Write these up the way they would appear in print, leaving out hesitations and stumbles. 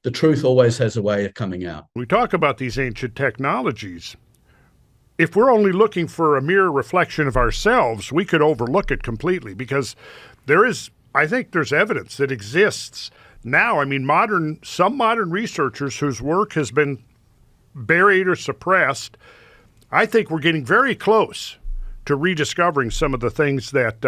the truth always has a way of coming out. We talk about these ancient technologies. If we're only looking for a mere reflection of ourselves, we could overlook it completely, because I think there's evidence that exists now. I mean, some modern researchers whose work has been buried or suppressed, I think we're getting very close to rediscovering some of the things that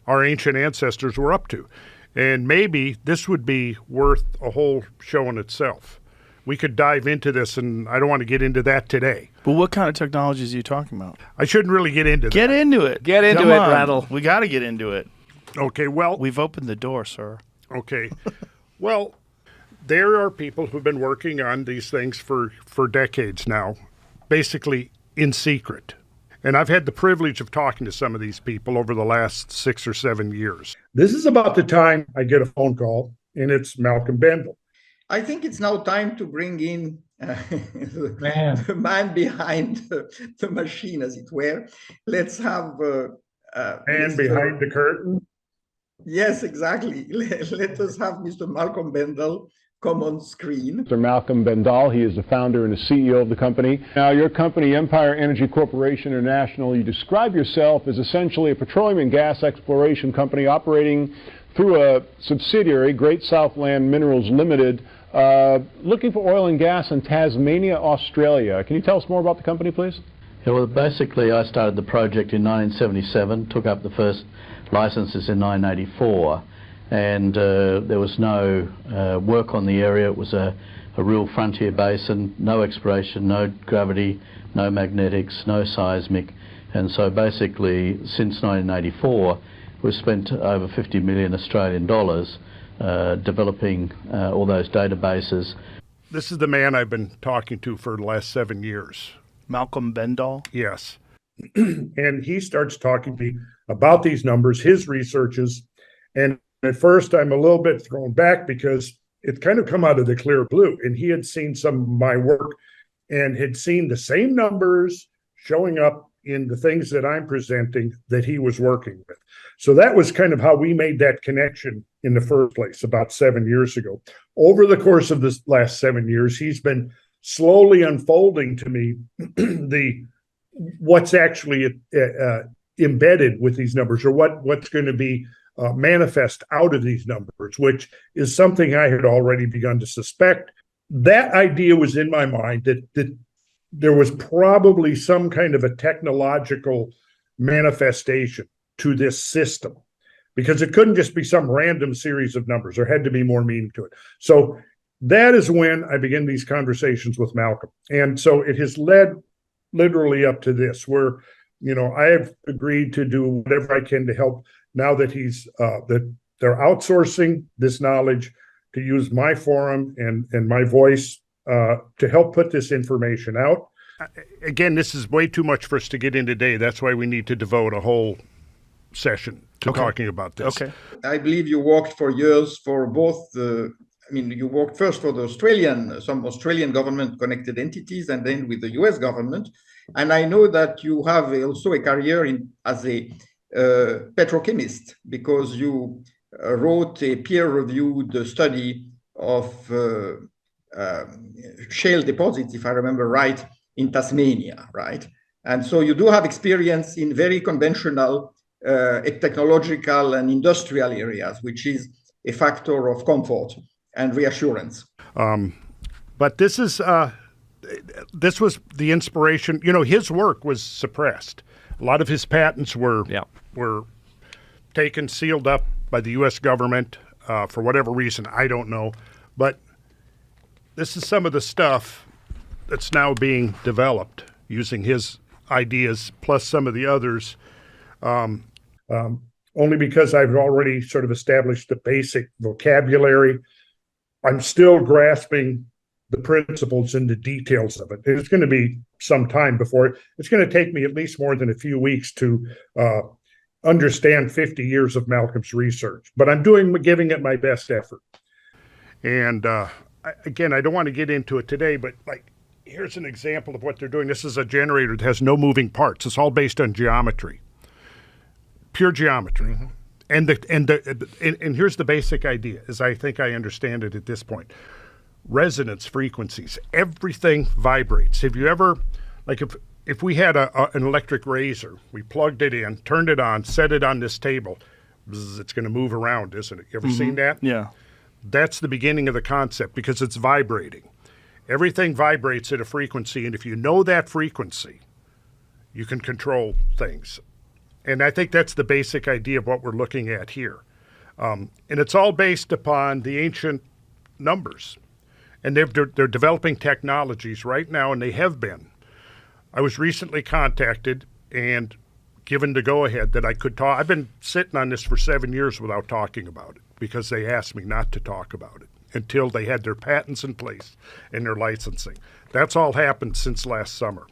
our ancient ancestors were up to. And maybe this would be worth a whole show in itself. We could dive into this, and I don't want to get into that today. But what kind of technologies are you talking about? I shouldn't really get into that. Get into it. Get into Come it, on. Randall. We got to get into it. Okay, well... We've opened the door, sir. Okay. Well, there are people who've been working on these things for decades now, basically in secret. And I've had the privilege of talking to some of these people over the last 6 or 7 years. This is about the time I get a phone call, and it's Malcolm Bendall. I think it's now time to bring in the man behind the machine, as it were. Let's have... Man behind the curtain? Yes, exactly. Let us have Mr. Malcolm Bendall come on screen. Mr. Malcolm Bendall, he is the founder and the CEO of the company. Now, your company, Empire Energy Corporation International, you describe yourself as essentially a petroleum and gas exploration company operating through a subsidiary, Great Southland Minerals Limited, looking for oil and gas in Tasmania, Australia. Can you tell us more about the company, please? Yeah, well, basically, I started the project in 1977, took up the first licenses in 1984, and there was no work on the area. It was a real frontier basin, no exploration, no gravity, no magnetics, no seismic. And so basically, since 1984, we've spent over 50 million Australian dollars developing all those databases. This is the man I've been talking to for the last 7 years. Malcolm Bendall? Yes. And he starts talking to me about these numbers, his researches. And at first, I'm a little bit thrown back because it's kind of come out of the clear blue. And he had seen some of my work and had seen the same numbers showing up in the things that I'm presenting that he was working with. So that was kind of how we made that connection in the first place about 7 years ago. Over the course of this last 7 years, he's been slowly unfolding to me what's actually embedded with these numbers, or what's going to be manifest out of these numbers, which is something I had already begun to suspect. That idea was in my mind that there was probably some kind of a technological manifestation to this system, because it couldn't just be some random series of numbers. There had to be more meaning to it. So that is when I began these conversations with Malcolm. And so it has led literally up to this, where, I have agreed to do whatever I can to help now that that they're outsourcing this knowledge, to use my forum and my voice to help put this information out. Again, this is way too much for us to get in today. That's why we need to devote a whole session to talking about this. Okay. I believe you worked for years for both you worked first for some Australian government connected entities, and then with the US government. And I know that you have also a career as a petrochemist, because you wrote a peer-reviewed study of shale deposits, if I remember right, in Tasmania, right? And so you do have experience in very conventional technological and industrial areas, which is a factor of comfort and reassurance. But this was the inspiration. His work was suppressed. A lot of his patents were taken, sealed up by the U.S. government for whatever reason. I don't know. But this is some of the stuff that's now being developed using his ideas, plus some of the others. Only because I've already sort of established the basic vocabulary. I'm still grasping the principles and the details of it. It's going to be some time before it's going to take me at least more than a few weeks to understand 50 years of Malcolm's research, but I'm giving it my best effort. And again, I don't want to get into it today, but here's an example of what they're doing. This is a generator that has no moving parts. It's all based on geometry, pure geometry. Mm-hmm. And here's the basic idea, as I think I understand it at this point. resonance frequencies. Everything vibrates. Have you ever, like if we had an electric razor, we plugged it in, turned it on, set it on this table, bzz, it's going to move around, isn't it? You ever seen that? Yeah. That's the beginning of the concept because it's vibrating. Everything vibrates at a frequency, and if you know that frequency, you can control things. And I think that's the basic idea of what we're looking at here. And it's all based upon the ancient numbers. And they're developing technologies right now, and they have been. I was recently contacted and given the go-ahead that I could talk. I've been sitting on this for 7 years without talking about it because they asked me not to talk about it until they had their patents in place and their licensing. That's all happened since last summer.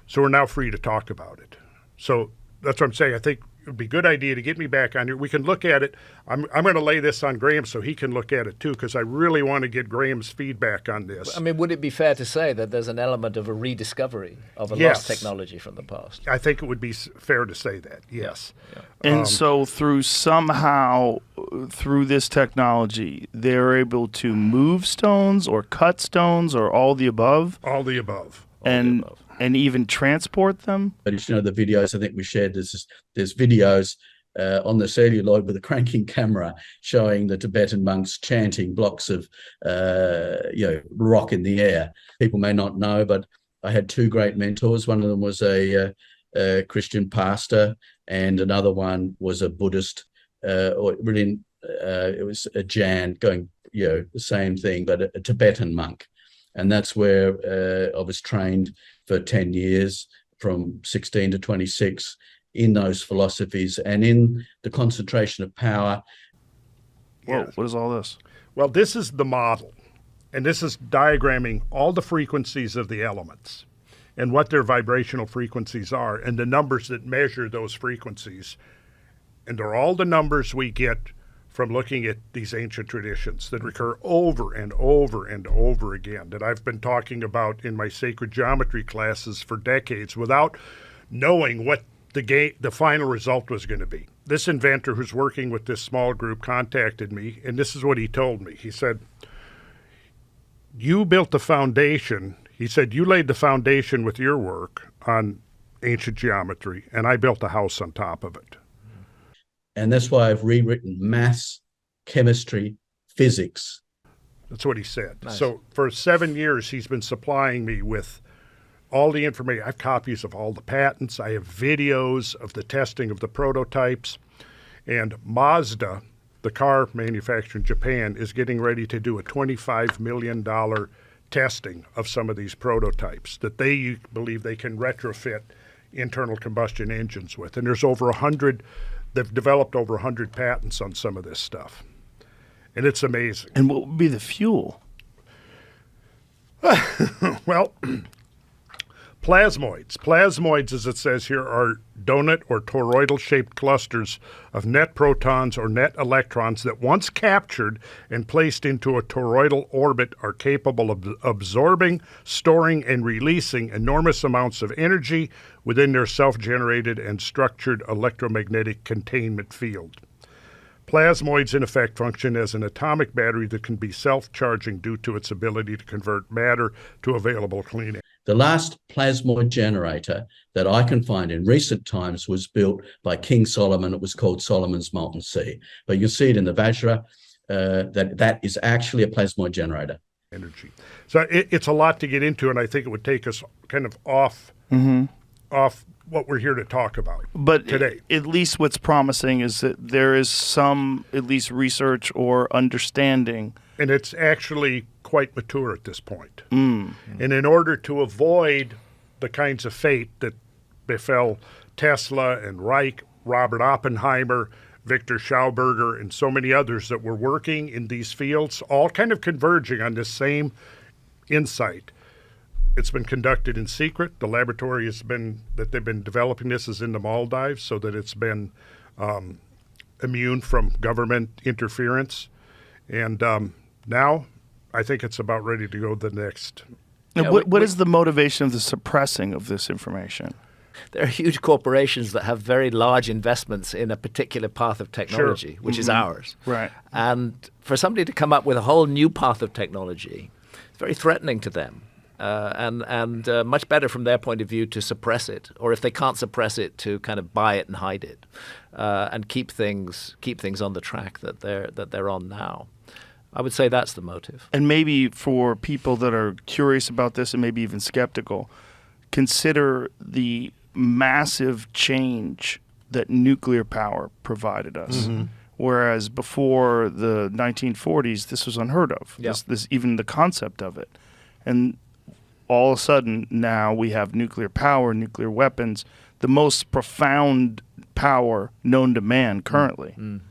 So we're now free to talk about it. So that's what I'm saying. I think it would be a good idea to get me back on here. We can look at it. I'm going to lay this on Graham so he can look at it too, because I really want to get Graham's feedback on this. I mean, would it be fair to say that there's an element of a rediscovery of a Yes. lost technology from the past? I think it would be fair to say that, yes. Yeah. And so through this technology, they're able to move stones or cut stones or all the above? All the above. And even transport them? But you know, the videos I think we shared, there's videos on the celluloid with a cranking camera showing the Tibetan monks chanting blocks of rock in the air. People may not know, but I had two great mentors. One of them was a Christian pastor, and another one was a Buddhist, it was a Jan going, the same thing, but a Tibetan monk. And that's where I was trained for 10 years, from 16 to 26, in those philosophies and in the concentration of power. Whoa, Yes. what is all this? Well, this is the model, and this is diagramming all the frequencies of the elements and what their vibrational frequencies are and the numbers that measure those frequencies. And they're all the numbers we get from looking at these ancient traditions that recur over and over and over again, that I've been talking about in my sacred geometry classes for decades without knowing what the final result was going to be. This inventor who's working with this small group contacted me, and this is what he told me. He said, you built the foundation. He said, you laid the foundation with your work on ancient geometry, and I built a house on top of it. And that's why I've rewritten maths, chemistry, physics. That's what he said. Nice. So for 7 years, he's been supplying me with all the information. I have copies of all the patents. I have videos of the testing of the prototypes. And Mazda, the car manufacturer in Japan, is getting ready to do a $25 million testing of some of these prototypes that they believe they can retrofit internal combustion engines with. And there's over 100, they've developed over 100 patents on some of this stuff. And it's amazing. And what would be the fuel? Well, plasmoids. Plasmoids, as it says here, are donut or toroidal-shaped clusters of net protons or net electrons that once captured and placed into a toroidal orbit are capable of absorbing, storing, and releasing enormous amounts of energy within their self-generated and structured electromagnetic containment field. Plasmoids, in effect, function as an atomic battery that can be self-charging due to its ability to convert matter to available clean energy. The last plasmoid generator that I can find in recent times was built by King Solomon. It was called Solomon's Molten Sea. But you'll see it in the Vajra, that is actually a plasmoid generator. Energy. So it's a lot to get into, and I think it would take us kind of off what we're here to talk about. But today, at least what's promising is that there is some, at least, research or understanding. And it's actually quite mature at this point. And in order to avoid the kinds of fate that befell Tesla and Reich, Robert Oppenheimer, Victor Schauberger, and so many others that were working in these fields, all kind of converging on this same insight. It's been conducted in secret. The laboratory that they've been developing this is in the Maldives, so that it's been immune from government interference. And now I think it's about ready to go the next. And what is the motivation of the suppressing of this information? there are huge corporations that have very large investments in a particular path of technology, which is ours. Right. And for somebody to come up with a whole new path of technology, it's very threatening to them. And much better from their point of view to suppress it, or if they can't suppress it, to kind of buy it and hide it, and keep things on the track that they're on now. I would say that's the motive. And maybe for people that are curious about this and maybe even skeptical, consider the massive change that nuclear power provided us. Whereas before the 1940s, this was unheard of. Yeah. This even the concept of it. And all of a sudden now we have nuclear power, nuclear weapons, the most profound power known to man currently.